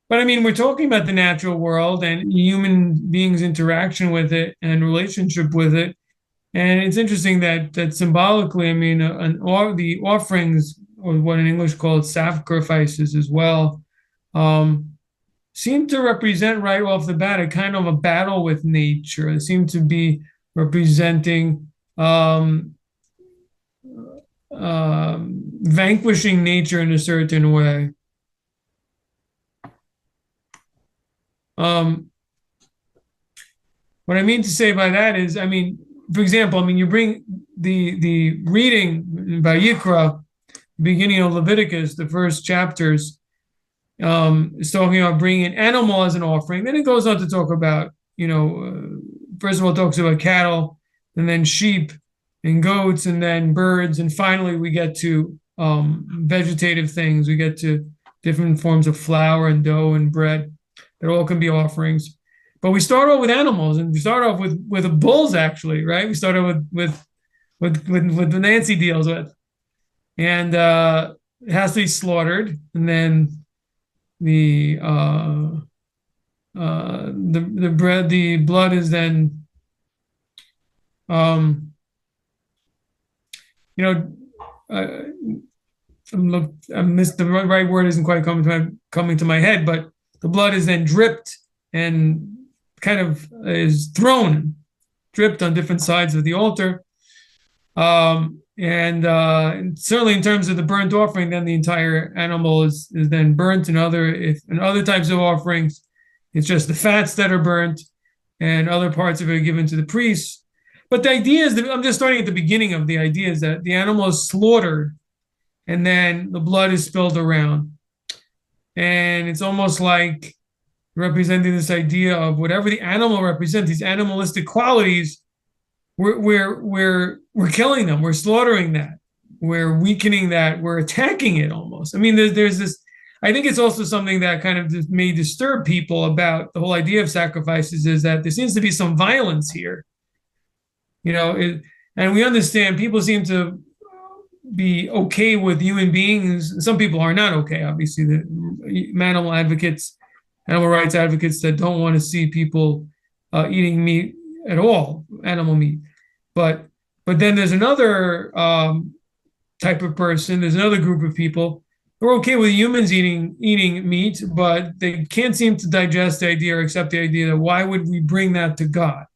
But I mean, we're talking about the natural world and human beings' interaction with it and relationship with it. And it's interesting that symbolically, I mean, the offerings, or what in English called sacrifices as well, um, seem to represent right off the bat a kind of a battle with nature. They seem to be representing vanquishing nature in a certain way. Um, what I mean to say by that is, I mean, for example, I mean, you bring the reading Vayikra, beginning of Leviticus, the first chapters, is talking about bringing an animal as an offering. Then it goes on to talk about, first of all, it talks about cattle, and then sheep and goats, and then birds, and finally we get to vegetative things. We get to different forms of flour and dough and bread that all can be offerings. But we start off with animals, and we start off with the bulls, actually, right? We start off with the Nancy deals with, and it has to be slaughtered, and then the blood is then um you know uh, I missed the right word isn't quite coming to my head, but the blood is then dripped and kind of is dripped on different sides of the altar. And certainly in terms of the burnt offering, then the entire animal is then burnt. And other types of offerings, it's just the fats that are burnt, and other parts of it are given to the priests. But the idea is that I'm just starting at the beginning of the idea is that the animal is slaughtered, and then the blood is spilled around, and it's almost like representing this idea of whatever the animal represents, these animalistic qualities. We're killing them. We're slaughtering that. We're weakening that. We're attacking it almost. I mean, there's this. I think it's also something that kind of may disturb people about the whole idea of sacrifices is that there seems to be some violence here. And we understand people seem to be okay with human beings. Some people are not okay. Obviously, the animal rights advocates that don't want to see people eating meat at all, animal meat. But then there's another type of person. There's another group of people who are okay with humans eating meat, but they can't seem to digest the idea or accept the idea that why would we bring that to God?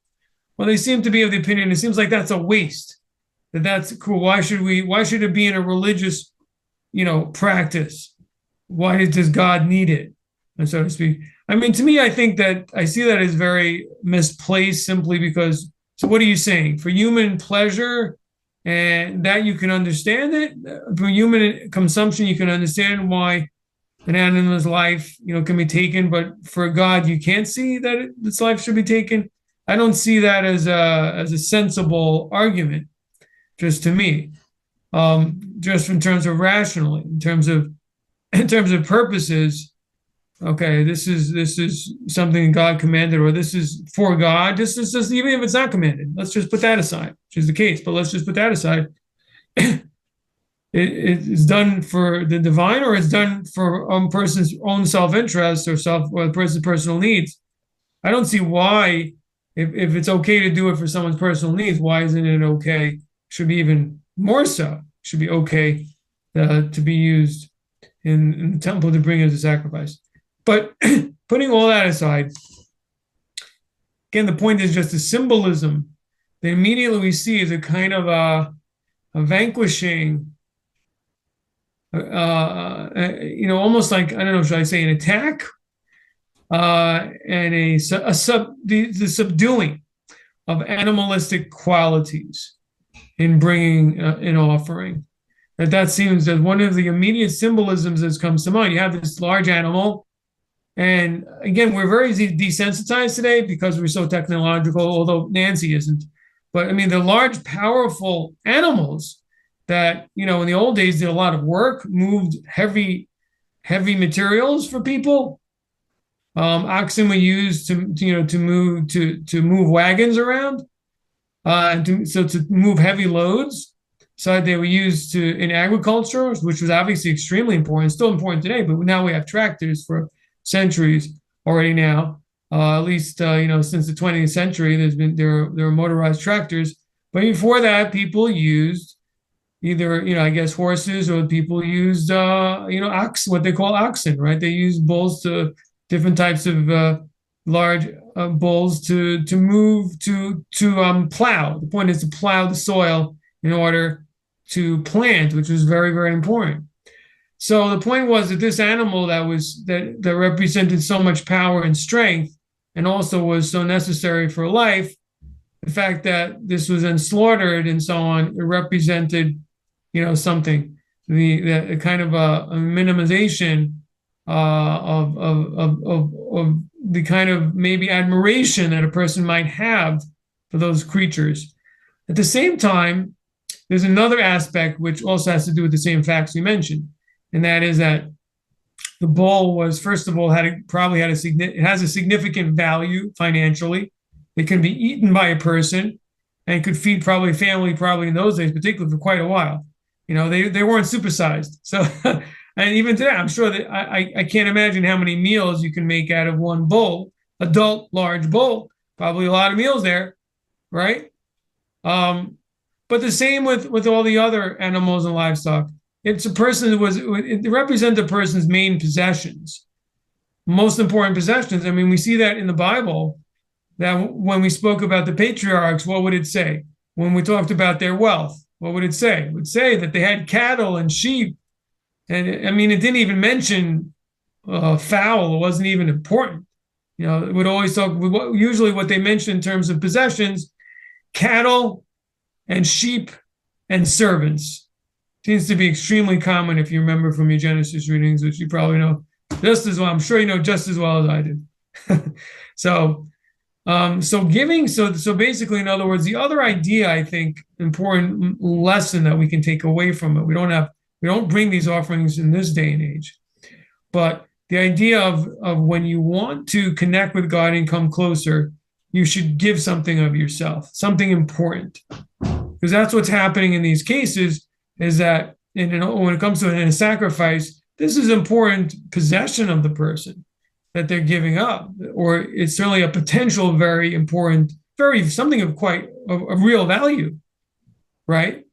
Well, they seem to be of the opinion it seems like that's a waste. That's cool. Why should it be in a religious, practice? Why does God need it, so to speak? I mean, to me, I think that I see that as very misplaced simply because, so what are you saying? For human pleasure and that you can understand it, for human consumption, you can understand why an animal's life, can be taken, but for God, you can't see that its life should be taken. I don't see that as a sensible argument, just to me. Just in terms of rationally, in terms of purposes. Okay, this is something God commanded, or this is for God. This is just, even if it's not commanded, let's just put that aside, which is the case. But let's just put that aside. It's done for the divine, or it's done for a person's own self-interest or the person's personal needs. I don't see why, if it's okay to do it for someone's personal needs, why isn't it okay? Should be even more so. Should be okay to be used in the temple to bring as a sacrifice. But putting all that aside, again, the point is just the symbolism that immediately we see is a kind of a vanquishing, almost like, I don't know, should I say an attack, and the subduing of animalistic qualities in bringing an offering. That seems that one of the immediate symbolisms that comes to mind. You have this large animal. And again, we're very desensitized today because we're so technological, although Nancy isn't. But I mean, the large, powerful animals that, in the old days did a lot of work, moved heavy materials for people. Oxen were used to move wagons around, to move heavy loads. So they were used in agriculture, which was obviously extremely important, still important today. But now we have tractors for centuries already now. At least since the 20th century, there are motorized tractors. But before that, people used either I guess horses, or people used what they call oxen, right? They used bulls, to different types of large bulls to move to plow. The point is to plow the soil in order to plant, which was very, very important. So the point was that this animal that represented so much power and strength, and also was so necessary for life, the fact that this was then slaughtered and so on, it represented something, the kind of a minimization of the kind of maybe admiration that a person might have for those creatures. At the same time, there's another aspect which also has to do with the same facts we mentioned, and that is that the bull was, first of all, it has a significant value financially. It can be eaten by a person and could feed probably a family, probably in those days, particularly, for quite a while. They weren't supersized. So, and even today, I'm sure that I can't imagine how many meals you can make out of one bull, adult large bull. Probably a lot of meals there, right? But the same with all the other animals and livestock. It's a person it represents a person's main possessions, most important possessions. I mean, we see that in the Bible, that when we spoke about the patriarchs, what would it say? When we talked about their wealth, what would it say? It would say that they had cattle and sheep. And I mean, it didn't even mention fowl. It wasn't even important. It would always talk, usually what they mention in terms of possessions, cattle and sheep and servants. Seems to be extremely common, if you remember from your Genesis readings, which you probably know just as well. I'm sure you know just as well as I did. So basically, in other words, the other idea, I think, important lesson that we can take away from it. We don't bring these offerings in this day and age, but the idea of when you want to connect with God and come closer, you should give something of yourself, something important, because that's what's happening in these cases. Is that when it comes to a sacrifice, this is important possession of the person that they're giving up, or it's certainly a potential very important, something of quite a real value, right?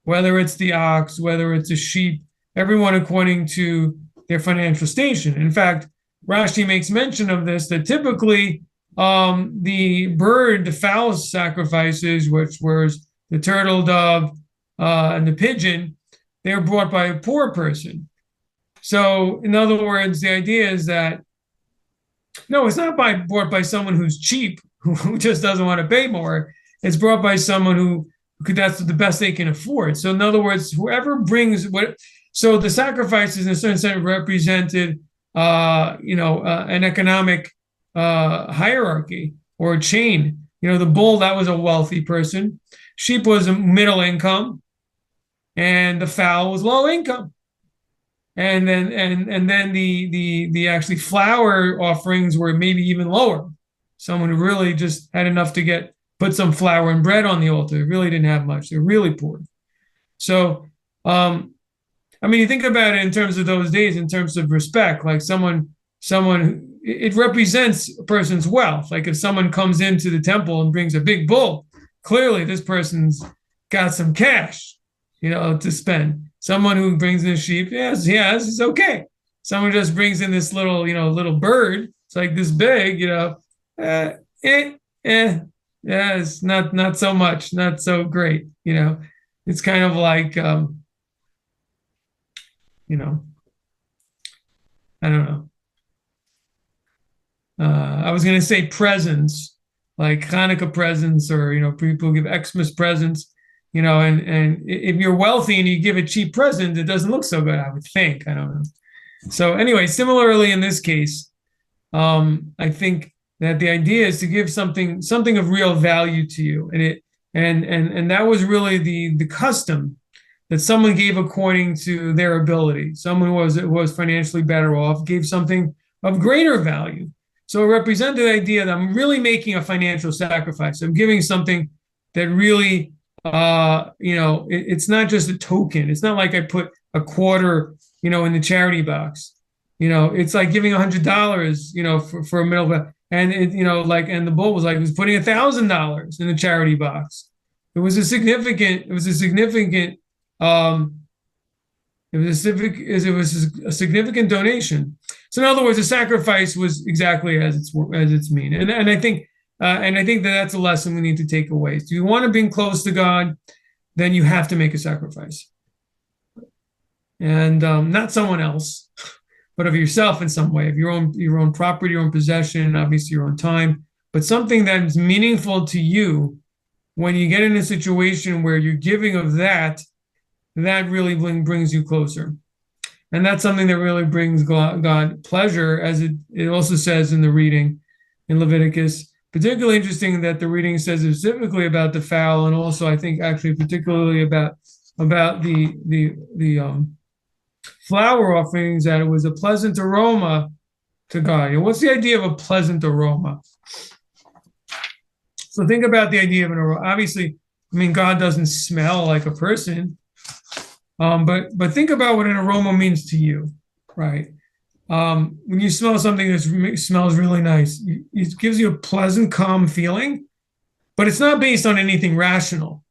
Whether it's the ox, whether it's a sheep, everyone according to their financial station. In fact, Rashi makes mention of this, that typically the fowl sacrifices, which was the turtle dove, and the pigeon, they were brought by a poor person. So, in other words, the idea is that no, it's not brought by someone who's cheap, who just doesn't want to pay more. It's brought by someone who that's the best they can afford. So, in other words, whoever brings so the sacrifices in a certain sense represented, an economic hierarchy or a chain. The bull, that was a wealthy person. Sheep was a middle income. And the fowl was low income, and then the actually flour offerings were maybe even lower. Someone who really just had enough to put some flour and bread on the altar. They really didn't have much. They're really poor. So, I mean, you think about it in terms of those days, in terms of respect, like someone, it represents a person's wealth. Like if someone comes into the temple and brings a big bull, clearly this person's got some cash, to spend. Someone who brings in a sheep, yes, it's okay. Someone just brings in this little bird. It's like this big, it's not so much, not so great. It's kind of like, I don't know. I was going to say presents, like Hanukkah presents, or, people give Xmas presents. And if you're wealthy and you give a cheap present, it doesn't look so good, I would think. I don't know. So anyway, similarly in this case, I think that the idea is to give something of real value to you, and that was really the custom, that someone gave according to their ability. Someone who was financially better off gave something of greater value. So it represented the idea that I'm really making a financial sacrifice. I'm giving something that really it's not just a token. It's not like I put a quarter, in the charity box. it's like giving $100, for a middle, and and the bull was like, was putting $1,000 in the charity box. It was a significant, um, it was a significant donation. So in other words, the sacrifice was exactly as it's mean, and I think that that's a lesson we need to take away. So you want to be close to God, then you have to make a sacrifice, and not someone else, but of yourself in some way, of your own property, your own possession, obviously your own time, but something that's meaningful to you. When you get in a situation where you're giving of that really brings you closer. And that's something that really brings God pleasure, as it also says in the reading in Leviticus. Particularly interesting that the reading says specifically about the fowl, and also I think actually particularly about the flower offerings, that it was a pleasant aroma to God. What's the idea of a pleasant aroma? So think about the idea of an aroma. Obviously, God doesn't smell like a person, but think about what an aroma means to you, right? When you smell something that smells really nice, it gives you a pleasant, calm feeling, but it's not based on anything rational.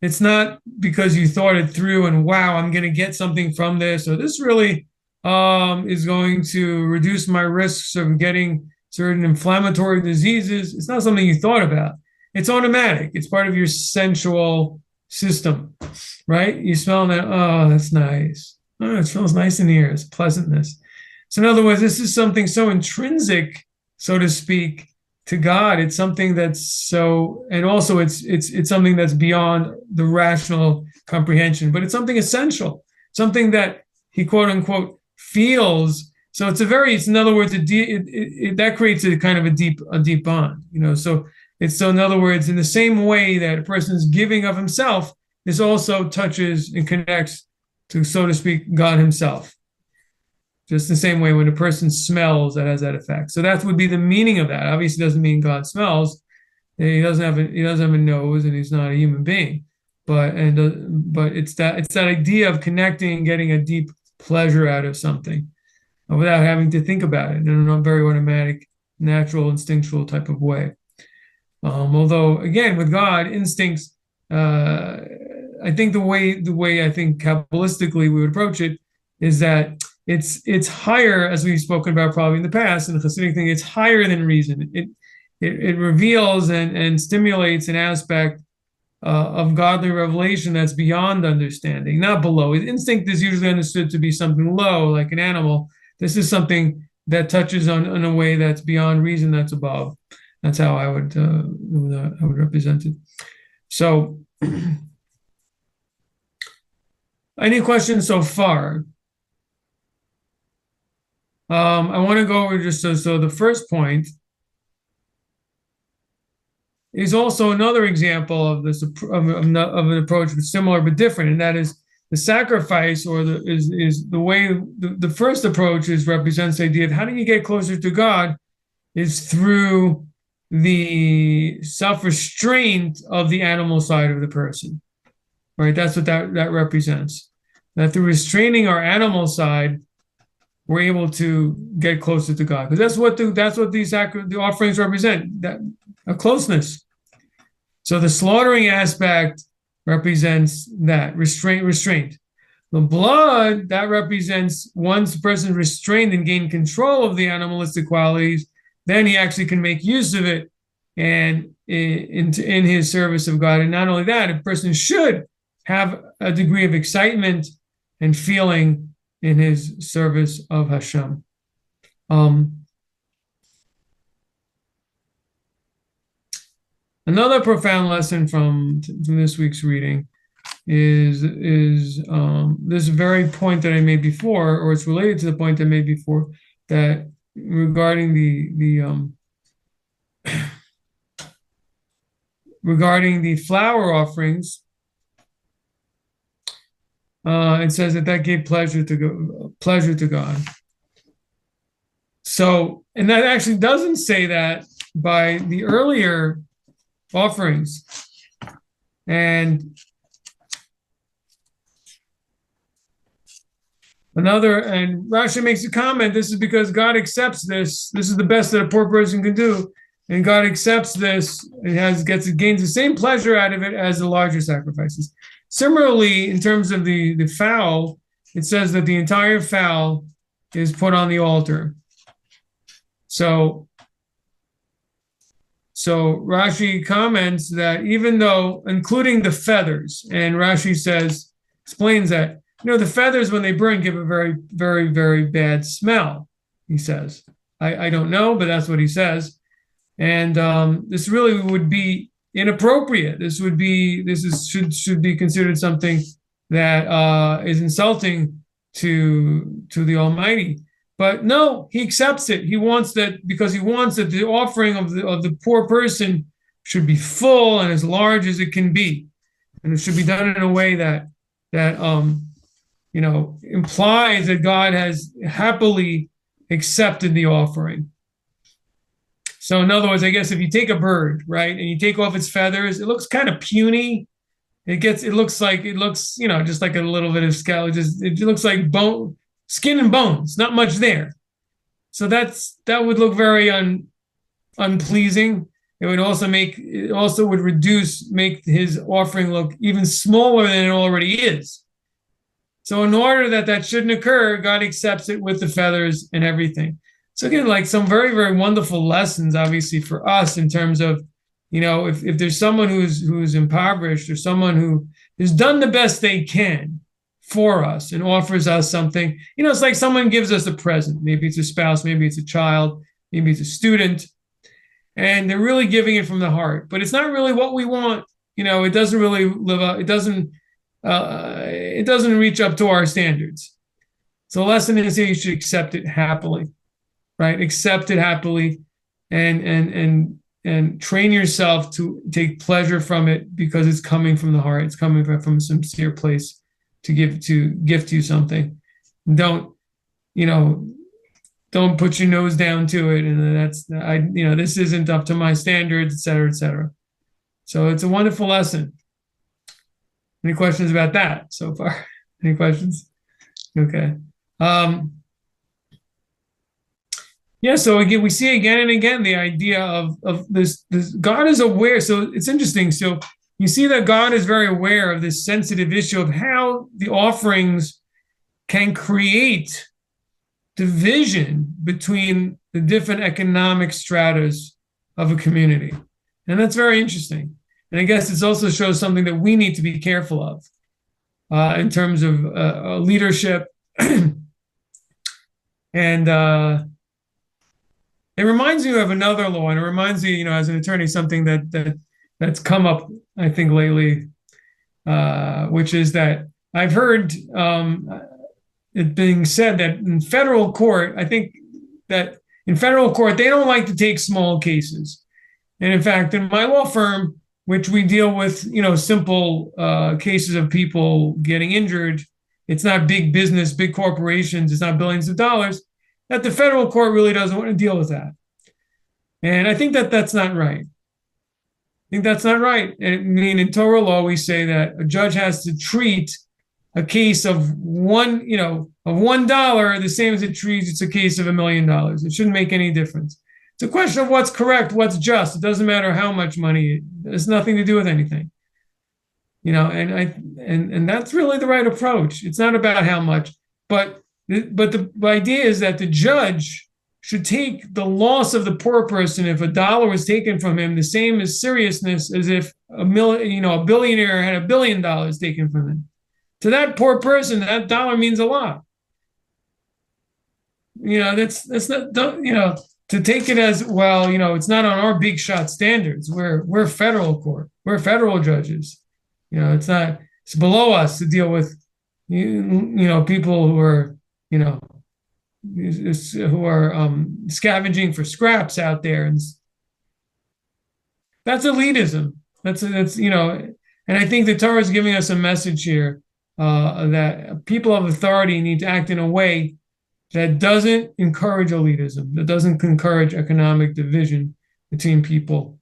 It's not because you thought it through and, wow, I'm going to get something from this, or this really is going to reduce my risks of getting certain inflammatory diseases. It's not something you thought about. It's automatic. It's part of your sensual system, right? You smell that, oh, that's nice. Oh, it smells nice in here. It's pleasantness. So in other words, this is something so intrinsic, so to speak, to God. It's something that's so, and also it's something that's beyond the rational comprehension, but it's something essential, something that he quote unquote feels. So it's in other words, that creates a kind of a deep bond, So in other words, in the same way that a person is giving of himself, this also touches and connects to, so to speak, God himself. Just the same way when a person smells, that has that effect. So that would be the meaning of that. Obviously, it doesn't mean God smells. He doesn't have a nose, and he's not a human being. But it's that idea of connecting and getting a deep pleasure out of something, without having to think about it in a very automatic, natural, instinctual type of way. Although, again, with God, instincts, I think the way I think Kabbalistically we would approach it is that it's higher, as we've spoken about probably in the past, in the Hasidic thing, it's higher than reason. It reveals and stimulates an aspect of godly revelation that's beyond understanding, not below. Instinct is usually understood to be something low, like an animal. This is something that touches on in a way that's beyond reason, that's above. That's how I would represent it. So, any questions so far? I want to go over just so the first point is also another example of this of an approach that's similar but different, and that is the sacrifice, or is the way the first approach represents the idea of how do you get closer to God is through the self-restraint of the animal side of the person, right? That's what that represents. That through restraining our animal side, we're able to get closer to God, because that's what the offerings represent, that a closeness. So the slaughtering aspect represents that restraint. The blood, that represents once a person restrained and gained control of the animalistic qualities, then he actually can make use of it and in his service of God. And not only that, a person should have a degree of excitement and feeling in his service of Hashem. Another profound lesson from this week's reading is this very point that I made before, or it's related to the point I made before, that regarding regarding the flower offerings, it says that gave pleasure to God. So, and that actually doesn't say that by the earlier offerings. And And Rashi makes a comment, this is because God accepts this. This is the best that a poor person can do. And God accepts this and gains the same pleasure out of it as the larger sacrifices. Similarly, in terms of the fowl, it says that the entire fowl is put on the altar. So Rashi comments that even though, including the feathers, and Rashi explains that, the feathers when they burn give a very, very, very bad smell, he says. I don't know, but that's what he says. And this really would be inappropriate. Should be considered something that is insulting to the Almighty. But no, he accepts it. He wants that because he wants that the offering of the poor person should be full and as large as it can be, and it should be done in a way that implies that God has happily accepted the offering. So in other words, I guess if you take a bird, right, and you take off its feathers, it looks kind of puny. It looks just like a little bit of scale. It looks like bone, skin and bones, not much there. So that would look very unpleasing. It would also make his offering look even smaller than it already is. So in order that shouldn't occur, God accepts it with the feathers and everything. So again, like some very, very wonderful lessons, obviously, for us in terms of, if there's someone who's impoverished or someone who has done the best they can for us and offers us something, it's like someone gives us a present. Maybe it's a spouse, maybe it's a child, maybe it's a student, and they're really giving it from the heart. But it's not really what we want. It doesn't really live up. It doesn't reach up to our standards. So the lesson is that you should accept it happily, right? Accept it happily, and train yourself to take pleasure from it because it's coming from the heart. It's coming from a sincere place to gift you something. Don't put your nose down to it, and this isn't up to my standards, et cetera, et cetera. So it's a wonderful lesson. Any questions about that so far? Any questions? Okay. So again, we see again and again the idea of this God is aware. So it's interesting. So you see that God is very aware of this sensitive issue of how the offerings can create division between the different economic stratas of a community. And that's very interesting. And I guess it also shows something that we need to be careful of in terms of leadership. And it reminds me of another law, and it reminds me, as an attorney, something that's come up, I think, lately, which is that I've heard it being said that in federal court, I think that in federal court, they don't like to take small cases. And in fact, in my law firm, which we deal with, simple cases of people getting injured, it's not big business, big corporations, it's not billions of dollars, that the federal court really doesn't want to deal with that. And I think that's not right. I think that's not right. I mean, in Torah law, we say that a judge has to treat a case of $1 the same as it treats it's a case of $1 million. It shouldn't make any difference. It's a question of what's correct, what's just. It doesn't matter how much money. It has nothing to do with anything. And that's really the right approach. It's not about how much, but the idea is that the judge should take the loss of the poor person if $1 was taken from him the same as seriousness as if a billionaire had $1 billion taken from him. To that poor person, that dollar means a lot. That's not, to take it as, well, it's not on our big shot standards. We're federal court. We're federal judges. It's below us to deal with, people who are, scavenging for scraps out there. And that's elitism. That's and I think the Torah is giving us a message here that people of authority need to act in a way that doesn't encourage elitism, that doesn't encourage economic division between people.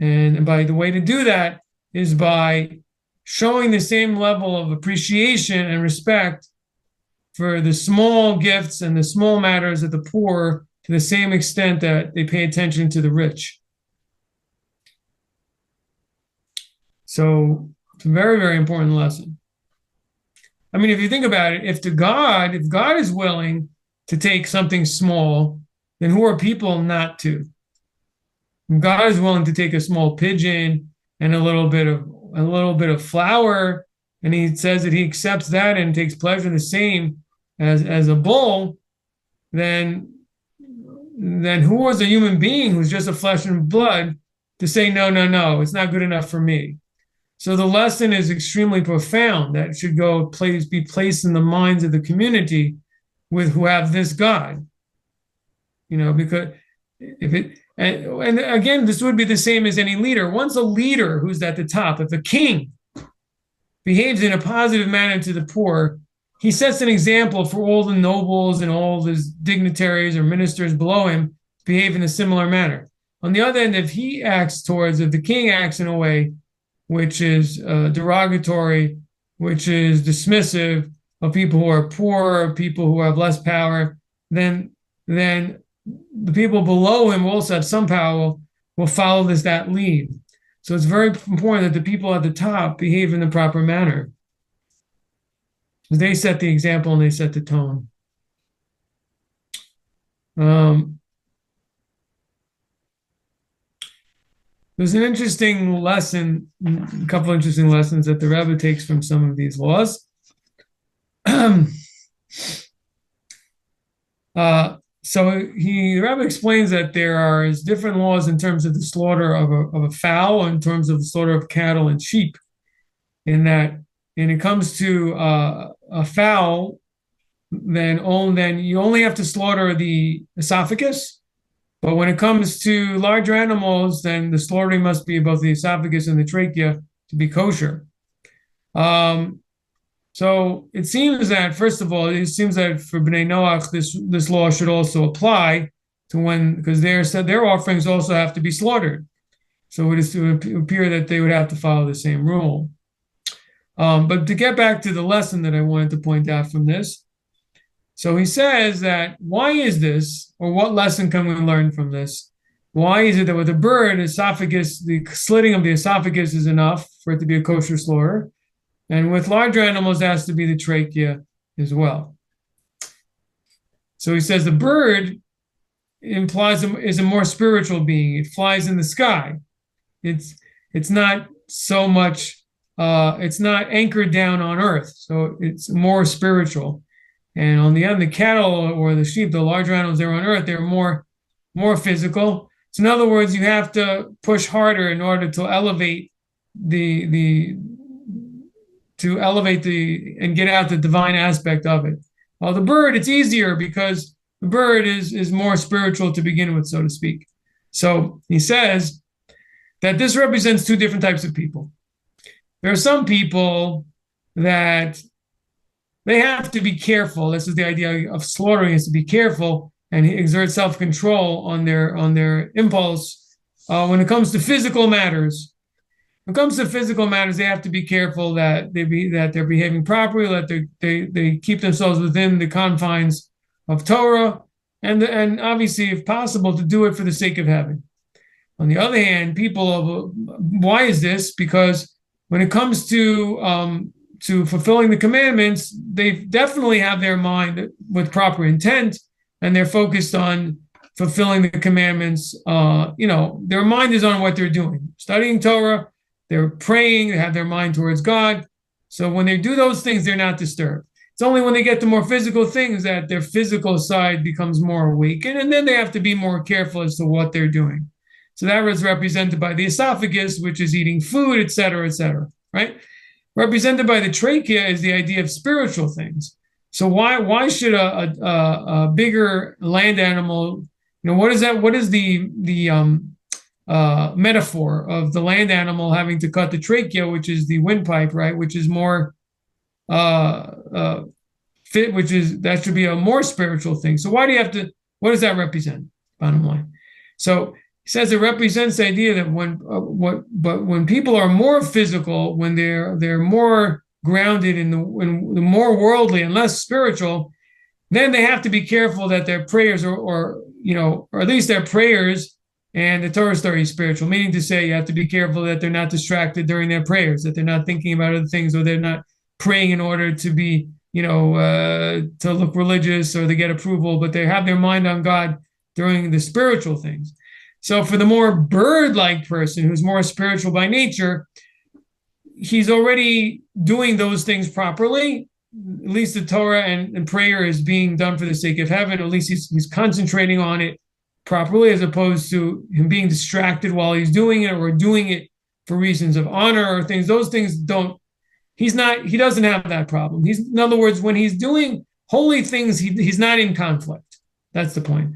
And by the way to do that is by showing the same level of appreciation and respect for the small gifts and the small matters of the poor to the same extent that they pay attention to the rich. So it's a very, very important lesson. I mean, if you think about it, if God is willing to take something small, then who are people not to? If God is willing to take a small pigeon and a little bit of flour, and he says that he accepts that and takes pleasure in the same as a bull, then who was a human being who's just a flesh and blood to say, no, it's not good enough for me? So the lesson is extremely profound that should be placed in the minds of the community who have this God. Because and again, this would be the same as any leader. Once a leader who's at the top, if a king behaves in a positive manner to the poor, he sets an example for all the nobles and all his dignitaries or ministers below him to behave in a similar manner. On the other end, if the king acts in a way which is derogatory, which is dismissive of people who are poor, people who have less power, then the people below him also have some power, will follow that lead. So it's very important that the people at the top behave in the proper manner. They set the example and they set the tone. There's an interesting lesson, a couple of interesting lessons that the Rabbi takes from some of these laws. So the Rabbi explains that there are different laws in terms of the slaughter of a fowl, in terms of the slaughter of cattle and sheep. In that, when it comes to a fowl, then you only have to slaughter the esophagus. But when it comes to larger animals, then the slaughtering must be above the esophagus and the trachea to be kosher. So it seems that, first of all, for Bnei Noach, this law should also apply to because their offerings also have to be slaughtered. So it would appear that they would have to follow the same rule. But to get back to the lesson that I wanted to point out from this, so he says that why is this, or what lesson can we learn from this? Why is it that with a bird, the slitting of the esophagus is enough for it to be a kosher slaughter? And with larger animals, it has to be the trachea as well. So he says the bird is a more spiritual being. It flies in the sky. It's not so much, it's not anchored down on earth. So it's more spiritual. And on the other, the cattle or the sheep, the larger animals that are on earth, they're more physical. So in other words, you have to push harder in order to elevate and get out the divine aspect of it. While the bird, it's easier because the bird is more spiritual to begin with, so to speak. So he says that this represents two different types of people. There are some people that they have to be careful. This is the idea of slaughtering, is to be careful and exert self-control on their impulse when it comes to physical matters. When it comes to physical matters, they have to be careful that they're behaving properly, that they keep themselves within the confines of Torah, and obviously, if possible, to do it for the sake of heaven. On the other hand, why is this? Because when it comes to fulfilling the commandments, they definitely have their mind with proper intent, and they're focused on fulfilling the commandments. Their mind is on what they're doing, studying Torah. They're praying, they have their mind towards God. So when they do those things, they're not disturbed. It's only when they get to more physical things that their physical side becomes more awakened, and then they have to be more careful as to what they're doing. So that was represented by the esophagus, which is eating food, et cetera, right? Represented by the trachea is the idea of spiritual things. So why should a bigger land animal, what is that? What is the metaphor of the land animal having to cut the trachea, which is the windpipe, right? Which is more fit, that should be a more spiritual thing. So why do you have to? What does that represent? Bottom line. So he says it represents the idea that when people are more physical, when they're more grounded in the more worldly and less spiritual, then they have to be careful that their prayers or at least their prayers and the Torah story is spiritual, meaning to say you have to be careful that they're not distracted during their prayers, that they're not thinking about other things, or they're not praying in order to be, to look religious or to get approval, but they have their mind on God during the spiritual things. So for the more bird-like person who's more spiritual by nature, he's already doing those things properly. At least the Torah and prayer is being done for the sake of heaven. At least he's concentrating on it properly, as opposed to him being distracted while he's doing it, or doing it for reasons of honor or things. Those things he doesn't have that problem. In other words, when he's doing holy things, he's not in conflict. That's the point.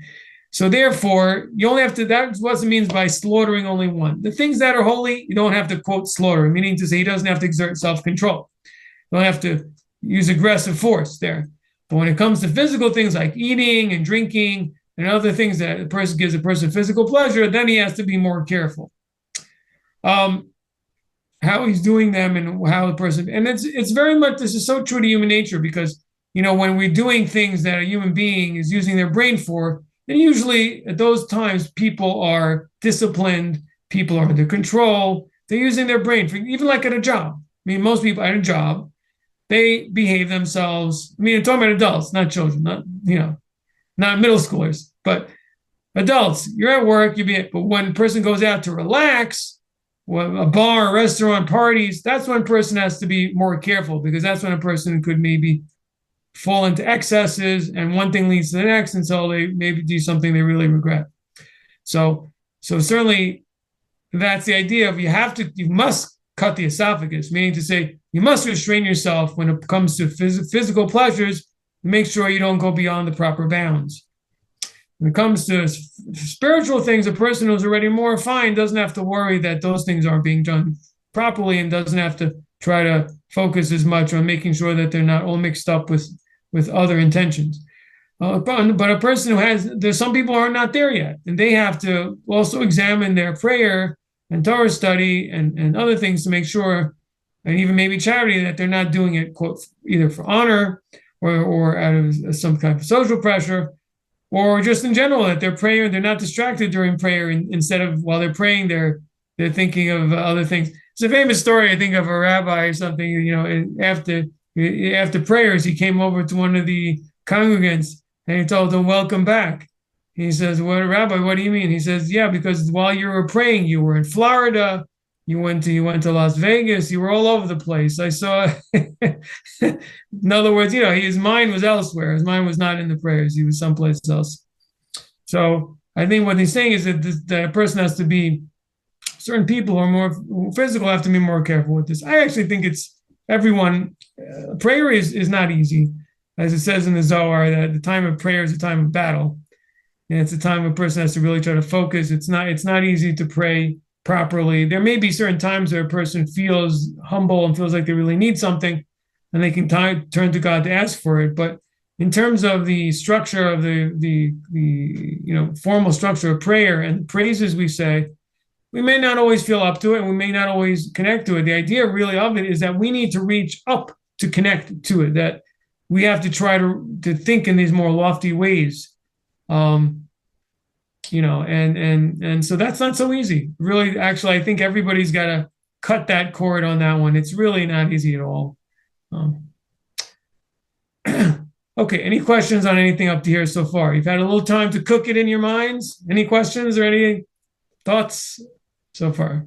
So therefore, you only have to, that's what it means by slaughtering only one. The things that are holy, you don't have to, quote, slaughter, meaning to say he doesn't have to exert self-control. You don't have to use aggressive force there. But when it comes to physical things like eating and drinking and other things that a person gives a person physical pleasure, then he has to be more careful. How he's doing them and how the person, and it's very much, this is so true to human nature, because, when we're doing things that a human being is using their brain for, and usually at those times, people are disciplined, people are under control, they're using their brain, for, even like at a job. I mean, most people at a job, they behave themselves. I mean, I'm talking about adults, not children, not middle schoolers, but adults. You're at work, but when a person goes out to relax, a bar, a restaurant, parties, that's when a person has to be more careful, because that's when a person could maybe fall into excesses, and one thing leads to the next until they maybe do something they really regret. So certainly that's the idea of you must cut the esophagus, meaning to say you must restrain yourself when it comes to physical pleasures. Make sure you don't go beyond the proper bounds. When it comes to spiritual things, a person who's already more refined doesn't have to worry that those things aren't being done properly, and doesn't have to try to focus as much on making sure that they're not all mixed up with other intentions. But a person there's some people who are not there yet, and they have to also examine their prayer and Torah study and other things to make sure, and even maybe charity, that they're not doing it, quote, either for honor or out of some kind of social pressure, or just in general, that they're praying, they're not distracted during prayer, and instead of, while they're praying, they're thinking of other things. It's a famous story, I think, of a rabbi or something, after prayers, he came over to one of the congregants and he told them, "Welcome back." He says, "What, Rabbi, what do you mean?" He says, "Yeah, because while you were praying, you were in Florida, you went to Las Vegas, you were all over the place. I saw." In other words, his mind was elsewhere. His mind was not in the prayers. He was someplace else. So I think what he's saying is that a person has to be, certain people who are more physical have to be more careful with this. I actually think it's everyone. Prayer is not easy. As it says in the Zohar, that the time of prayer is a time of battle. And it's a time a person has to really try to focus. It's not easy to pray properly. There may be certain times where a person feels humble and feels like they really need something, and they can turn to God to ask for it. But in terms of the structure of the formal structure of prayer and praises we say, we may not always feel up to it, and we may not always connect to it. The idea really of it is that we need to reach up to connect to it, that we have to try to think in these more lofty ways. And so that's not so easy. Really, actually, I think everybody's got to cut that cord on that one. It's really not easy at all. Okay, any questions on anything up to here so far? You've had a little time to cook it in your minds. Any questions or any thoughts so far?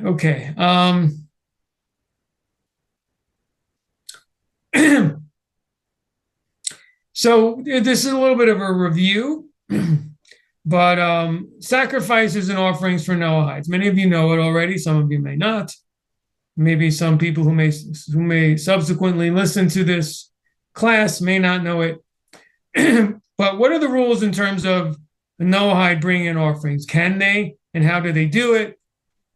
Okay. So this is a little bit of a review, but sacrifices and offerings for Noahides. Many of you know it already. Some of you may not. Maybe some people who may subsequently listen to this class may not know it. But what are the rules in terms of the Noahide bringing in offerings? Can they, and how do they do it?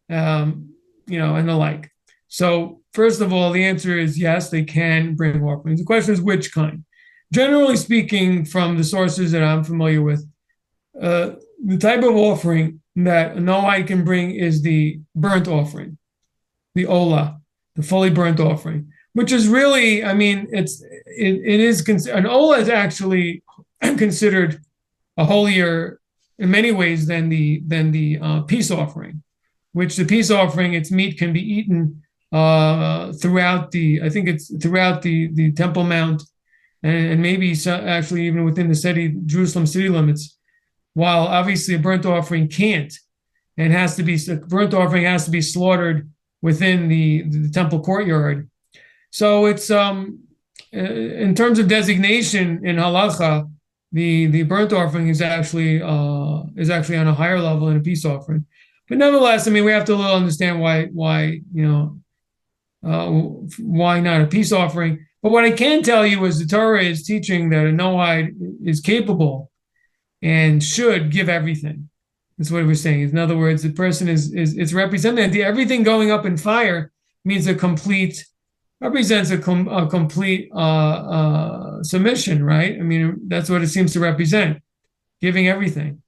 And the like. So first of all, the answer is yes, they can bring offerings. The question is which kind. Generally speaking, from the sources that I'm familiar with, the type of offering that a Noahide can bring is the burnt offering. the ola, the fully burnt offering, which is really, I mean, it is an ola is actually considered a holier in many ways than the peace offering, which the peace offering, its meat can be eaten throughout I think it's throughout the Temple Mount, and maybe actually even within the Jerusalem city limits, while obviously a burnt offering can't, and burnt offering has to be slaughtered within the temple courtyard. So it's in terms of designation in halacha, the burnt offering is actually on a higher level than a peace offering. But nevertheless, I mean, we have to understand why why not a peace offering. But what I can tell you is the Torah is teaching that a Noahide is capable and should give everything. That's what we're saying. In other words, the person it's represented. Everything going up in fire means represents a complete submission, right? I mean, that's what it seems to represent, giving everything.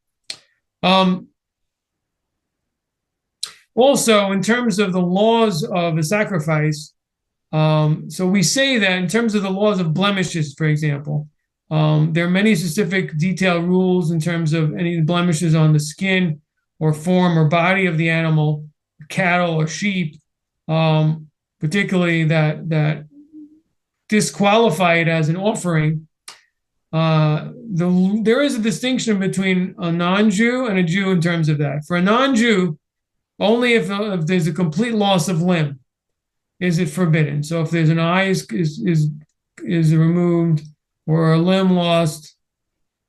Also, in terms of the laws of the sacrifice, so we say that in terms of the laws of blemishes, for example, there are many specific detailed rules in terms of any blemishes on the skin or form or body of the animal, cattle or sheep, particularly that disqualify it as an offering. There is a distinction between a non-Jew and a Jew in terms of that. For a non-Jew, only if there's a complete loss of limb is it forbidden. So if there's an eye is removed or a limb lost,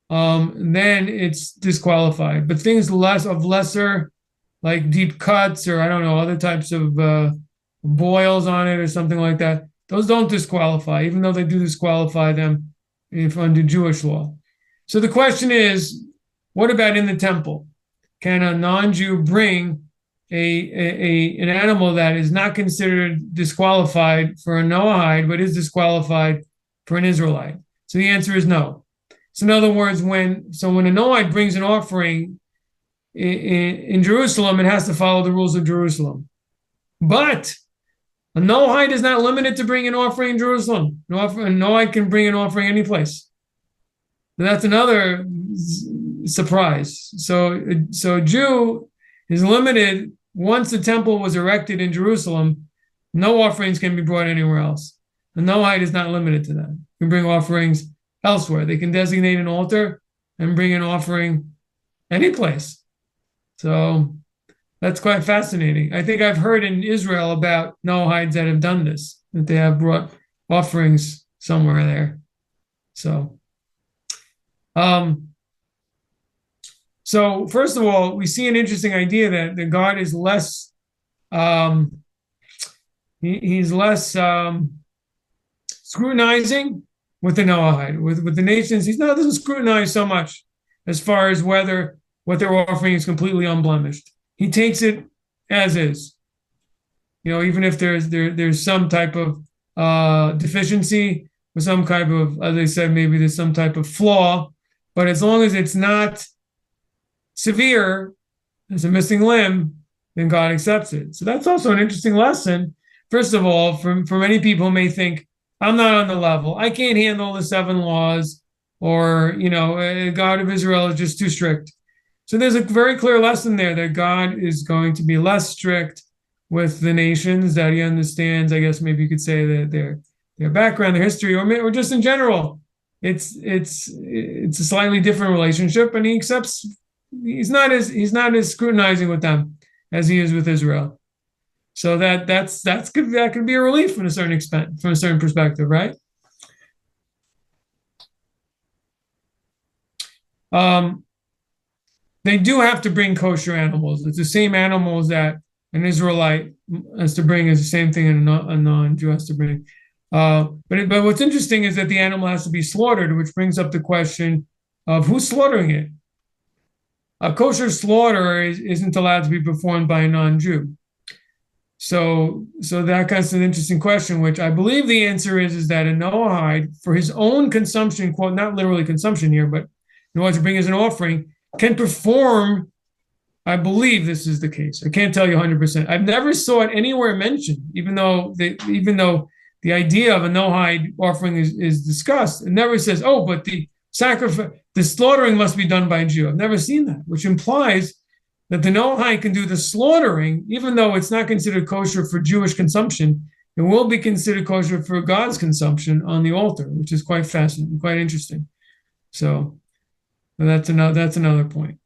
then it's disqualified. But things lesser, like deep cuts or I don't know, other types of boils on it or something like that, those don't disqualify, even though they do disqualify them under Jewish law. So the question is, what about in the temple? Can a non-Jew bring an animal that is not considered disqualified for a Noahide, but is disqualified for an Israelite? So the answer is no. So in other words, when a Noahide brings an offering in Jerusalem, it has to follow the rules of Jerusalem. But a Noahide is not limited to bring an offering in Jerusalem. A Noahide can bring an offering any place. And that's another surprise. So a Jew is limited. Once the temple was erected in Jerusalem, no offerings can be brought anywhere else. The Noahide is not limited to that. You can bring offerings elsewhere. They can designate an altar and bring an offering any place. So that's quite fascinating. I think I've heard in Israel about Noahides that have done this, that they have brought offerings somewhere there. So first of all, we see an interesting idea that God is less, he's less scrutinizing with the Noahide. With the nations, doesn't scrutinize so much as far as whether what they're offering is completely unblemished. He takes it as is. Even if there's some type of deficiency or some type of, as I said, maybe there's some type of flaw, but as long as it's not severe, there's a missing limb, then God accepts it. So that's also an interesting lesson. First of all, for many people who may think, I'm not on the level. I can't handle the 7 laws, or, God of Israel is just too strict. So there's a very clear lesson there that God is going to be less strict with the nations, that he understands, I guess maybe you could say that their background, their history, or just in general, it's a slightly different relationship, and he accepts. He's not as scrutinizing with them as he is with Israel. So that could be a relief from a certain extent, from a certain perspective, right? They do have to bring kosher animals. It's the same animals that an Israelite has to bring, is the same thing a non-Jew has to bring. But what's interesting is that the animal has to be slaughtered, which brings up the question of who's slaughtering it. A kosher slaughter isn't allowed to be performed by a non-Jew. So that kind of an interesting question, which I believe the answer is that a Noahide, for his own consumption, quote, not literally consumption here, but in order to bring as an offering, can perform I believe this is the case. I can't tell you 100%. I've never saw it anywhere mentioned, even though the idea of a Noahide offering is discussed. It never says, oh, but the slaughtering must be done by a Jew. I've never seen that, which implies that the Noahide can do the slaughtering, even though it's not considered kosher for Jewish consumption. It will be considered kosher for God's consumption on the altar, which is quite fascinating, quite interesting. So that's another point.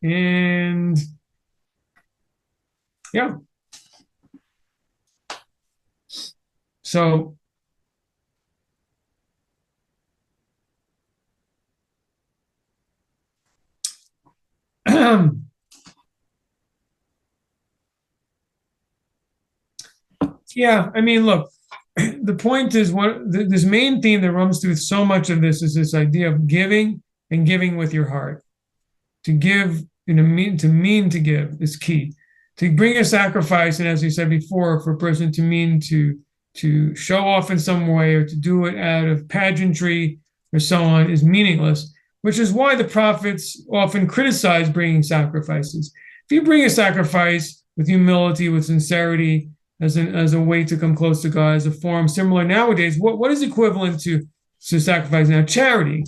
And yeah. So yeah, I mean, look, the point is this main theme that runs through so much of this is this idea of giving and giving with your heart. To give, mean to give is key. To bring a sacrifice, and as we said before, for a person to mean to show off in some way or to do it out of pageantry or so on is meaningless, which is why the prophets often criticize bringing sacrifices. If you bring a sacrifice with humility, with sincerity, as a way to come close to God, as a form similar nowadays, what is equivalent to sacrifice now? Charity.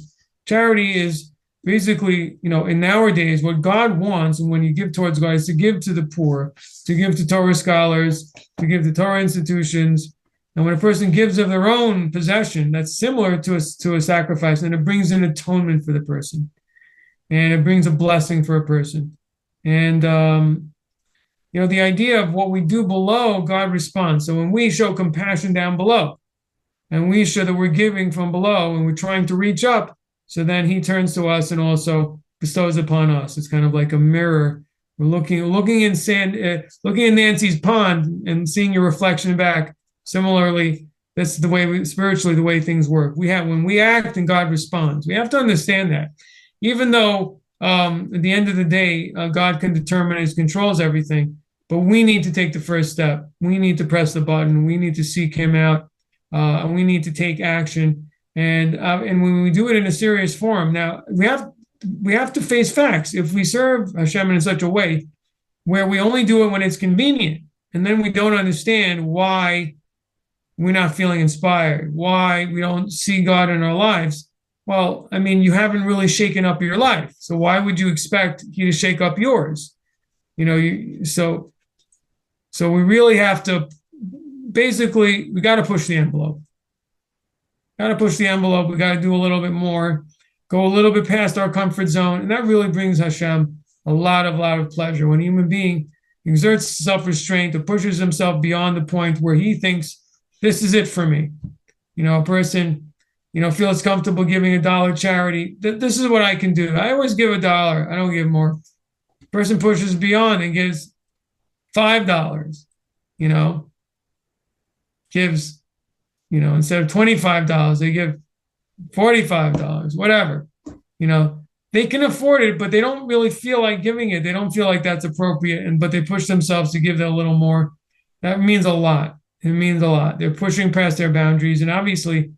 Charity is basically, in nowadays, what God wants, and when you give towards God, is to give to the poor, to give to Torah scholars, to give to Torah institutions. And when a person gives of their own possession, that's similar to a sacrifice, and it brings an atonement for the person, and it brings a blessing for a person. And the idea of what we do below, God responds. So when we show compassion down below, and we show that we're giving from below, and we're trying to reach up, so then He turns to us and also bestows upon us. It's kind of like a mirror. We're looking in Nancy's pond and seeing your reflection back. Similarly, that's the way spiritually the way things work. When we act and God responds. We have to understand that, even though at the end of the day, God can determine and controls everything, but we need to take the first step. We need to press the button. We need to seek Him out, and we need to take action. And when we do it in a serious form, now we have to face facts. If we serve Hashem in such a way where we only do it when it's convenient, and then we don't understand why we're not feeling inspired, why we don't see God in our lives, well, I mean, you haven't really shaken up your life. So why would you expect He to shake up yours? So we really have to, basically, we got to push the envelope. Got to push the envelope. We got to do a little bit more, go a little bit past our comfort zone. And that really brings Hashem a lot of pleasure. When a human being exerts self-restraint or pushes himself beyond the point where he thinks, this is it for me. A person, feels comfortable giving $1 charity. This is what I can do. I always give $1. I don't give more. Person pushes beyond and gives $5, gives, instead of $25, they give $45, whatever. They can afford it, but they don't really feel like giving it. They don't feel like that's appropriate, but they push themselves to give that a little more. That means a lot. It means a lot. They're pushing past their boundaries, and obviously,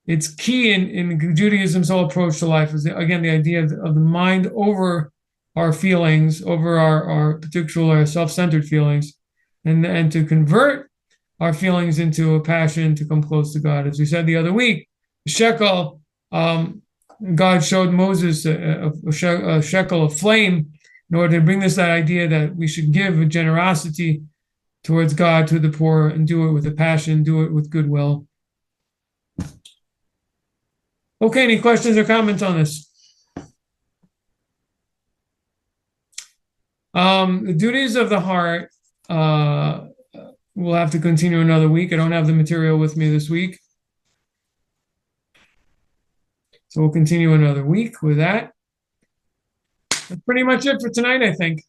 it's key in Judaism's whole approach to life is, again, the idea of the mind over our feelings, over our particular self-centered feelings, and to convert our feelings into a passion to come close to God. As we said the other week, the shekel, God showed Moses a shekel of flame in order to bring that idea that we should give a generosity towards God, to the poor, and do it with a passion, do it with goodwill. Okay, any questions or comments on this? The duties of the heart, we'll have to continue another week. I don't have the material with me this week. So we'll continue another week with that. That's pretty much it for tonight, I think.